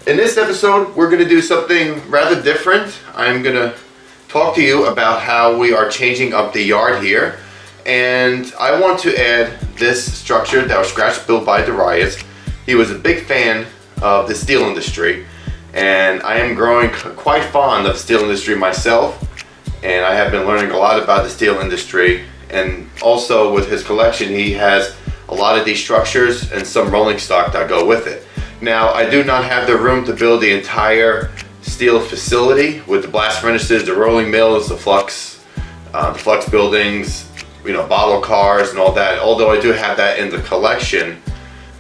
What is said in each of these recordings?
In this episode, we're going to do something rather different. I'm going to talk to you about how we are changing up the yard here. And I want to add this structure that was scratch built by Darius. He was a big fan of the steel industry, and I am growing quite fond of the steel industry myself, and I have been learning a lot about the steel industry. And also with his collection, he has a lot of these structures and some rolling stock that go with it. Now, I do not have the room to build the entire steel facility with the blast furnaces, the rolling mills, the flux buildings, bottle cars and all that. Although I do have that in the collection,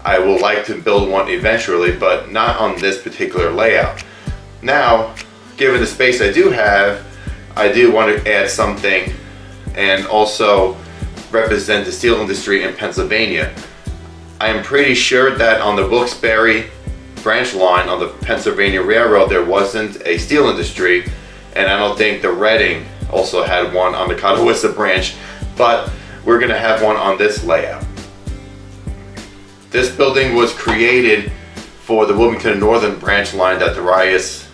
I would like to build one eventually, but not on this particular layout. Now, given the space I do have, I do want to add something and also represent the steel industry in Pennsylvania. I am pretty sure that on the Wilkes-Barre branch line on the Pennsylvania Railroad there wasn't a steel industry, and I don't think the Reading also had one on the Catawissa branch, but we're going to have one on this layout. This building was created for the Wilmington Northern branch line that Darius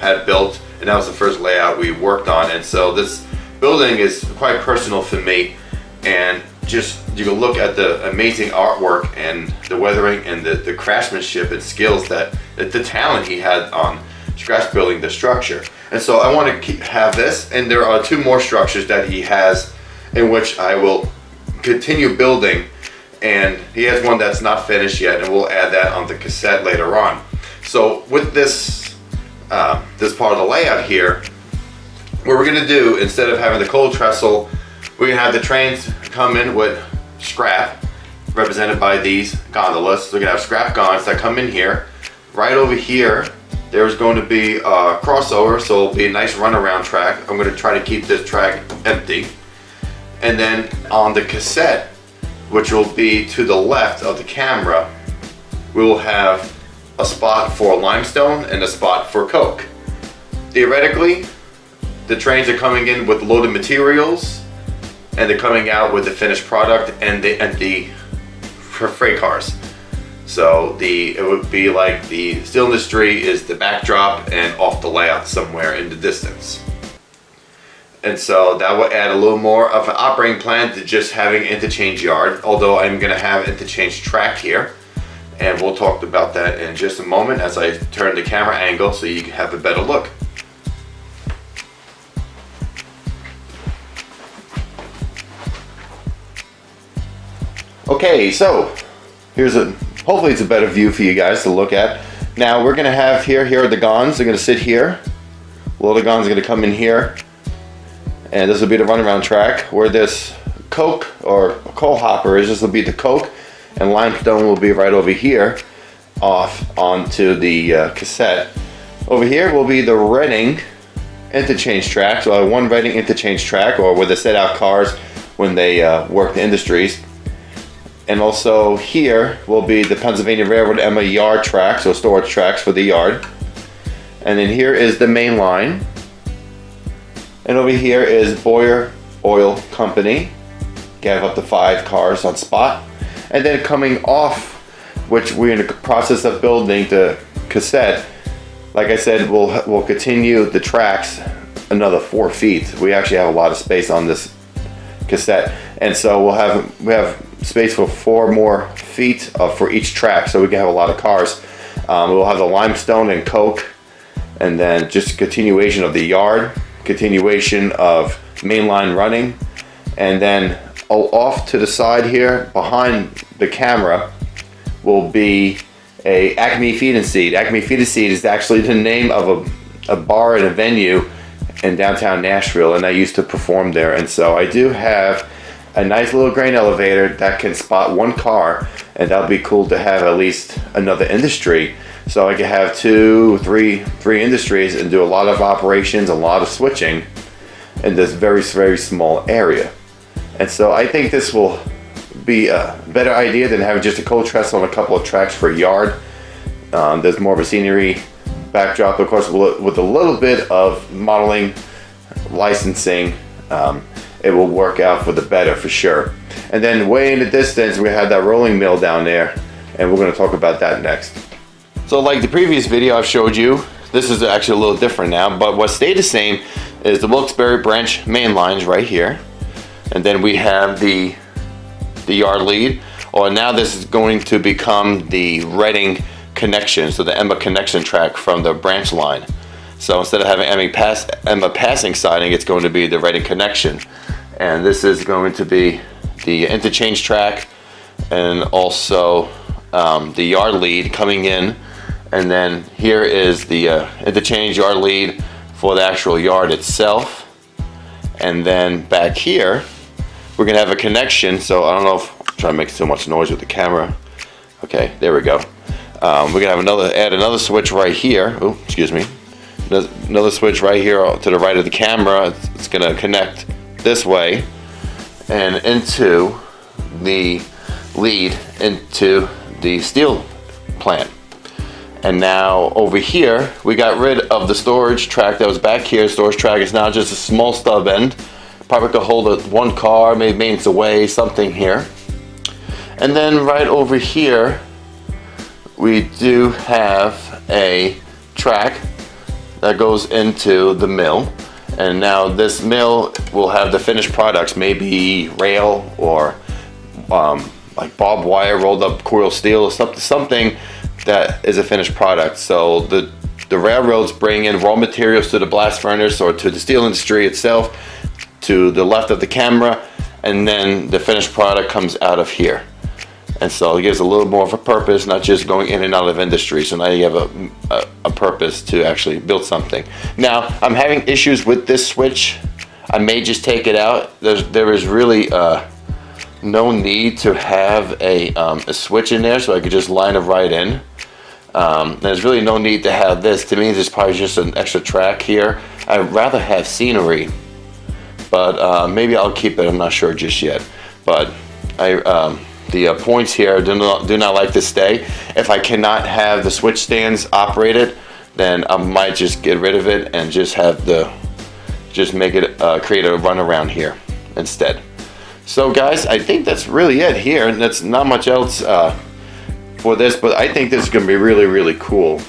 had built, and that was the first layout we worked on. And so this building is quite personal for me, and just you can look at the amazing artwork and the weathering and the craftsmanship and skills that the talent he had on scratch building the structure. And so I want to have this, and there are two more structures that he has in which I will continue building, and he has one that's not finished yet, and we'll add that on the cassette later on. So with this this part of the layout here, what we're going to do, instead of having the cold trestle, we're going to have the trains come in with scrap represented by these gondolas. So we're going to have scrap gonds that come in here. Right over here there's going to be a crossover, so it'll be a nice runaround track. I'm going to try to keep this track empty. And then on the cassette, which will be to the left of the camera, we will have a spot for limestone and a spot for coke. Theoretically, the trains are coming in with loaded materials, and they're coming out with the finished product and the empty freight cars. So it would be like the steel industry is the backdrop and off the layout somewhere in the distance. And so that will add a little more of an operating plan to just having interchange yard, although I'm going to have interchange track here. And we'll talk about that in just a moment as I turn the camera angle so you can have a better look. Okay, so hopefully it's a better view for you guys to look at. Now we're going to have here are the gonds. They're going to sit here. Well, the gonds are going to come in here. And this will be the runaround track where this coke or coal hopper is. This will be the coke, and limestone will be right over here off onto the cassette. Over here will be the Reading interchange track. So I have one Reading interchange track, or where they set out cars when they work the industries. And also here will be the Pennsylvania Railroad Emma yard track, so storage tracks for the yard. And then here is the main line. And over here is Boyer Oil Company. You have up to 5 cars on spot. And then coming off, which we're in the process of building the cassette, like I said, we'll continue the tracks another 4 feet. We actually have a lot of space on this cassette. And so we have space for 4 more feet for each track, so we can have a lot of cars. We'll have the limestone and coke, and then just continuation of the yard, continuation of mainline running, and then off to the side here behind the camera will be a Acme Feed and Seed. Acme Feed and Seed is actually the name of a bar and a venue in downtown Nashville, and I used to perform there. And so I do have a nice little grain elevator that can spot 1 car, and that'll be cool to have at least another industry, so I can have 2, 3 industries and do a lot of operations, a lot of switching in this very, very small area. And so I think this will be a better idea than having just a cold trestle on a couple of tracks for a yard. There's more of a scenery backdrop, of course, with a little bit of modeling licensing. It will work out for the better for sure. And then way in the distance we have that rolling mill down there, and we're going to talk about that next. So like the previous video I've showed you, this is actually a little different now, but what stayed the same is the Wilkes-Barre branch main lines right here. And then we have the yard lead, or now this is going to become the Reading connection, so the Emma connection track from the branch line. So instead of having Emma passing siding, it's going to be the Reading connection. And this is going to be the interchange track and also the yard lead coming in. And then here is the interchange yard lead for the actual yard itself. And then back here, we're gonna have a connection. So I don't know if I'm trying to make too much noise with the camera. Okay, there we go. We're gonna have add another switch right here. Oh, excuse me. Another switch right here to the right of the camera. It's gonna connect this way and into the lead into the steel plant. And now over here, we got rid of the storage track that was back here. Storage track is now just a small stub end. Probably could hold one car, maybe maintenance away, something here. And then right over here, we do have a track that goes into the mill. And now this mill will have the finished products, maybe rail or like barbed wire, rolled up coil steel, or something that is a finished product. So the railroads bring in raw materials to the blast furnace or to the steel industry itself, to the left of the camera, and then the finished product comes out of here. And so it gives a little more of a purpose, not just going in and out of industry. So now you have a purpose to actually build something. Now, I'm having issues with this switch. I may just take it out. There is really no need to have a switch in there, so I could just line it right in. There's really no need to have this. To me, this is probably just an extra track here. I'd rather have scenery, but maybe I'll keep it. I'm not sure just yet. But the points here do not like to stay. If I cannot have the switch stands operated, then I might just get rid of it and just have make it create a runaround here instead. So guys, I think that's really it here, and that's not much else for this, but I think this is going to be really, really cool.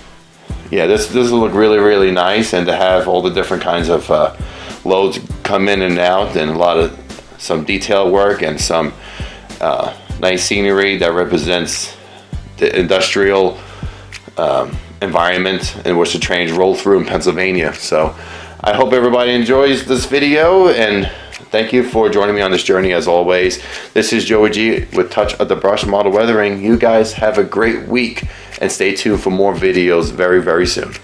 Yeah, this will look really, really nice, and to have all the different kinds of loads come in and out, and some detail work and some nice scenery that represents the industrial environment in which the trains roll through in Pennsylvania. So I hope everybody enjoys this video, and thank you for joining me on this journey as always. This is Joey G with Touch of the Brush Model Weathering. You guys have a great week, and stay tuned for more videos very, very soon.